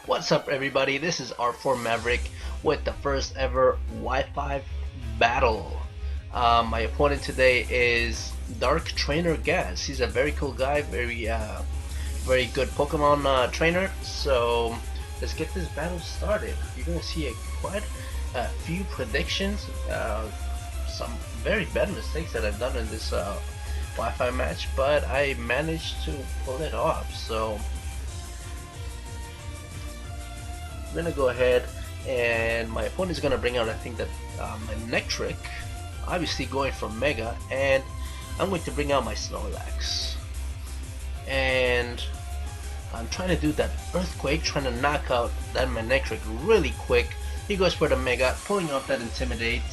What's up everybody, this is R4Maverick with the first ever Wi-Fi battle. My opponent today is Dark Trainer Gas. He's a very cool guy, very good Pokemon trainer. So let's get this battle started. You're gonna see quite a few predictions, some very bad mistakes that I've done in this Wi-Fi match, but I managed to pull it off. So I'm gonna go ahead, and my opponent is gonna bring out, I think, that my Electric, obviously going for Mega, and I'm going to bring out my Snorlax, and I'm trying to do that Earthquake, trying to knock out that Electric really quick. He goes for the Mega, pulling out that Intimidate,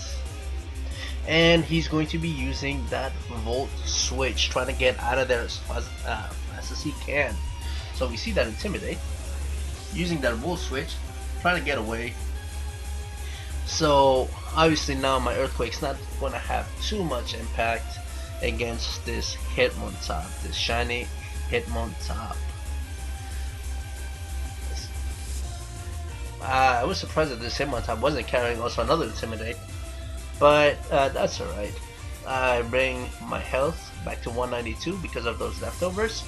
and he's going to be using that Volt Switch, trying to get out of there as fast as he can. So we see that Intimidate, using that Volt Switch, trying to get away. So obviously now my Earthquake's not going to have too much impact against this Hitmontop, this shiny Hitmontop. I was surprised that this Hitmontop wasn't carrying also another Intimidate, but that's alright. I bring my health back to 192 because of those leftovers.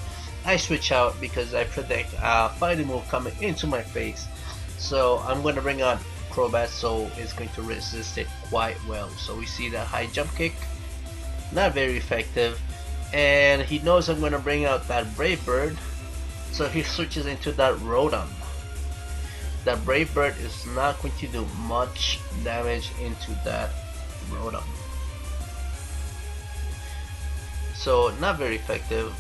I switch out because I predict a fighting move coming into my face. So I'm going to bring out Crobat, so it's going to resist it quite well. So we see that high jump kick, not very effective. And he knows I'm going to bring out that Brave Bird, so he switches into that Rotom. That Brave Bird is not going to do much damage into that Rotom. So not very effective.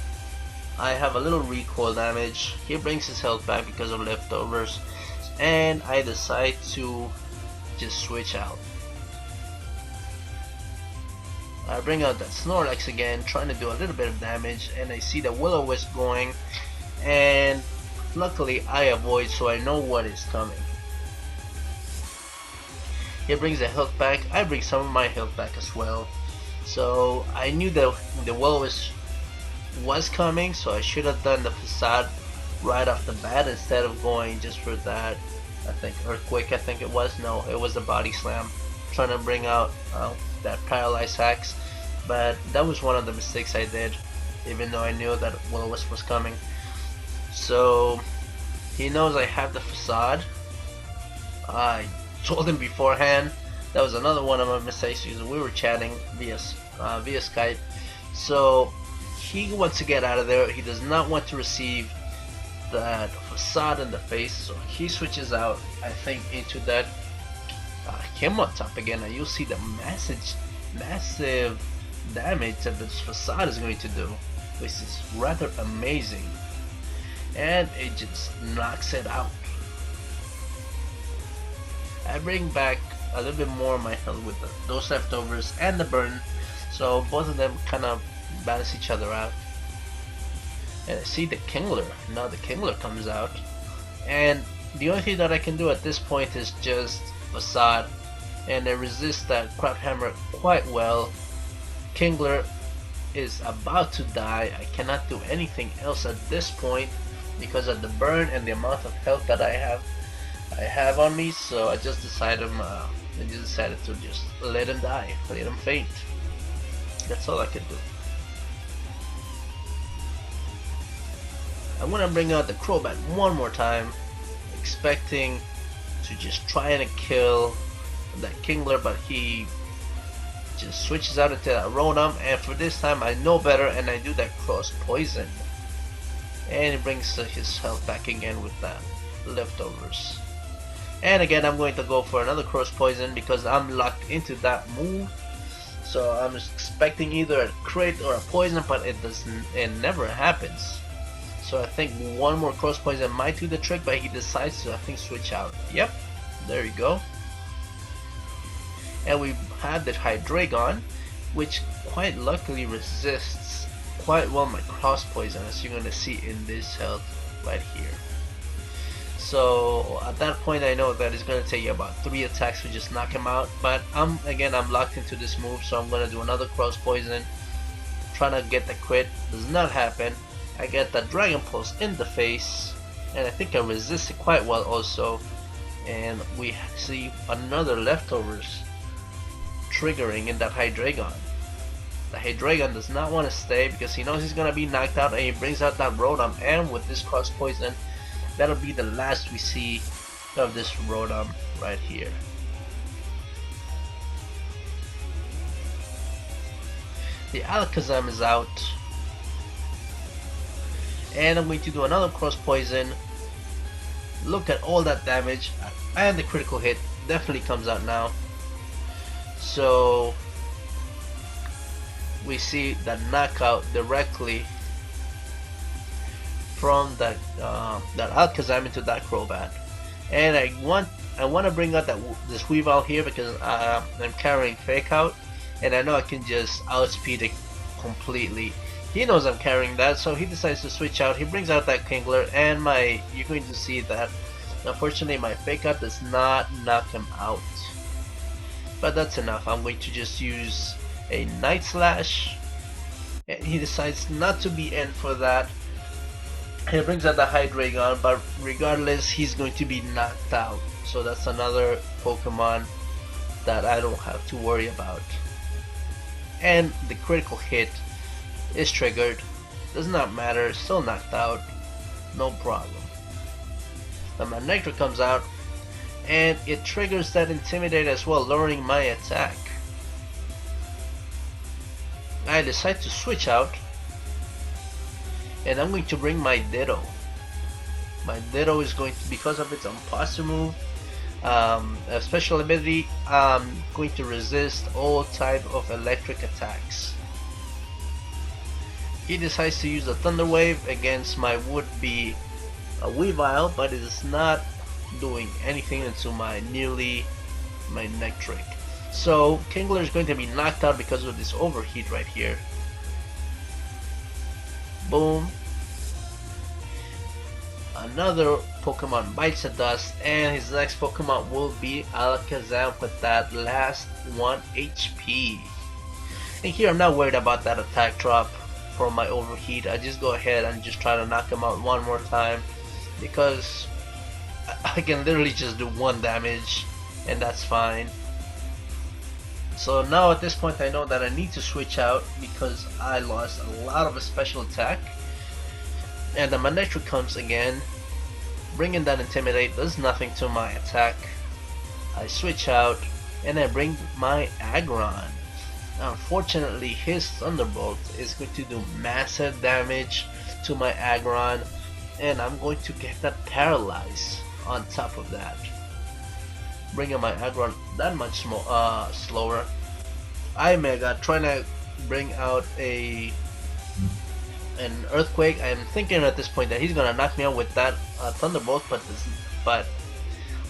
I have a little recoil damage. He brings his health back because of leftovers, and I decide to just switch out. I bring out that Snorlax again, trying to do a little bit of damage, and I see the Will-O-Wisp going, and luckily I avoid, so I know what is coming. He brings the health back, I bring some of my health back as well. So I knew that the Will-O-Wisp was coming, so I should have done the Facade right off the bat instead of going just for that, I think, Earthquake, I think it was. No, it was the Body Slam, trying to bring out that Paralyze Hacks. But that was one of the mistakes I did, even though I knew that Will-O-Wisp was coming. So he knows I have the Facade. I told him beforehand. That was another one of my mistakes because we were chatting via Skype. So he wants to get out of there. He does not want to receive that Facade in the face, so he switches out, I think, into that Hitmontop again, and you'll see the massive damage that this Facade is going to do, which is rather amazing, and it just knocks it out. I bring back a little bit more of my health with those leftovers and the burn, so both of them kind of balance each other out. And I see the Kingler. Now the Kingler comes out, and the only thing that I can do at this point is just Facade, and I resist that Crop Hammer quite well. Kingler is about to die. I cannot do anything else at this point because of the burn and the amount of health that I have on me. So I just decided to just let him die, let him faint. That's all I can do. I'm gonna bring out the Crobat one more time, expecting to just try and kill that Kingler, but he just switches out into that Rotom, and for this time I know better and I do that Cross Poison, and he brings his health back again with that leftovers. And again I'm going to go for another Cross Poison because I'm locked into that move. So I'm expecting either a crit or a poison, but it never happens. So I think one more Cross Poison might do the trick, but he decides to, I think, switch out. Yep, there you go. And we have the Hydreigon, which quite luckily resists quite well my Cross Poison, as you're going to see in this health right here. So at that point I know that it's going to take about 3 attacks to just knock him out, but I'm locked into this move, so I'm going to do another Cross Poison, trying to get the crit. Does not happen. I get the Dragon Pulse in the face, and I think I resisted quite well also. And we see another leftovers triggering in that Hydreigon. The Hydreigon does not want to stay because he knows he's gonna be knocked out, and he brings out that Rotom, and with this cross poison, that'll be the last we see of this Rotom right here. The Alakazam is out, and I'm going to do another cross poison. Look at all that damage, and the critical hit definitely comes out now. So we see that knockout directly from that Alakazam into that Crobat, and I want to bring out this Weavile here because I'm carrying Fake Out, and I know I can just outspeed it completely. He knows I'm carrying that, so he decides to switch out. He brings out that Kingler, and you're going to see that unfortunately my Fake Out does not knock him out. But that's enough. I'm going to just use a Night Slash, and he decides not to be in for that. He brings out the Hydreigon, but regardless, he's going to be knocked out. So that's another Pokemon that I don't have to worry about. And the critical hit is triggered. Does not matter, still knocked out. No problem. The Manectric comes out, and it triggers that Intimidate as well, lowering my attack. I decide to switch out, and I'm going to bring my Ditto. My Ditto is going to, because of its Imposter move, a special ability, going to resist all type of electric attacks. He decides to use a Thunder Wave against my would-be Weavile, but it is not doing anything into my Manectric. So Kingler is going to be knocked out because of this overheat right here. Boom. Another Pokemon bites the dust, and his next Pokemon will be Alakazam with that last 1 HP. And here I'm not worried about that attack drop from my overheat. I just go ahead and just try to knock him out one more time, because I can literally just do 1 damage, and that's fine. So now at this point I know that I need to switch out because I lost a lot of a special attack. And the Manectric comes again, bringing that Intimidate, does nothing to my attack. I switch out, and I bring my Aggron. Now, unfortunately, his Thunderbolt is going to do massive damage to my Aggron, and I'm going to get that paralyzed on top of that, bringing my Aggron that much more slower. Mega trying to bring out an Earthquake. I'm thinking at this point that he's gonna knock me out with that Thunderbolt, but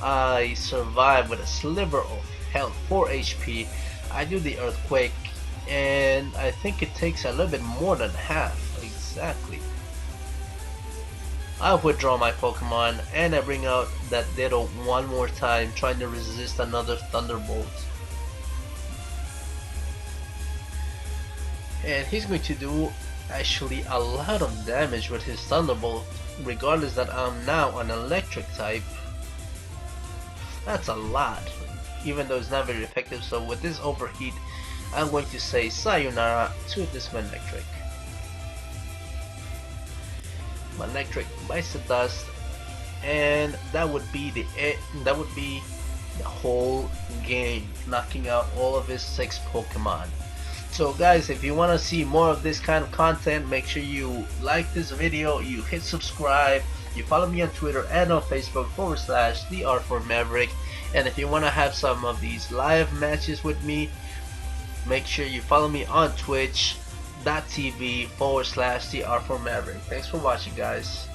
I survive with a sliver of health, 4 HP. I do the Earthquake, and I think it takes a little bit more than half, exactly. I withdraw my Pokemon, and I bring out that Ditto one more time, trying to resist another Thunderbolt. And he's going to do actually a lot of damage with his Thunderbolt, regardless that I'm now an electric type. That's a lot, even though it's not very effective. So with this overheat, I'm going to say sayonara to this Manectric. Manectric bites the dust, and that would be the whole game, knocking out all of his 6 Pokemon. So guys, if you want to see more of this kind of content, make sure you like this video, you hit subscribe, you follow me on Twitter and on Facebook / the R4Maverick. And if you want to have some of these live matches with me, make sure you follow me on Twitch.tv / the R4Maverick. Thanks for watching, guys.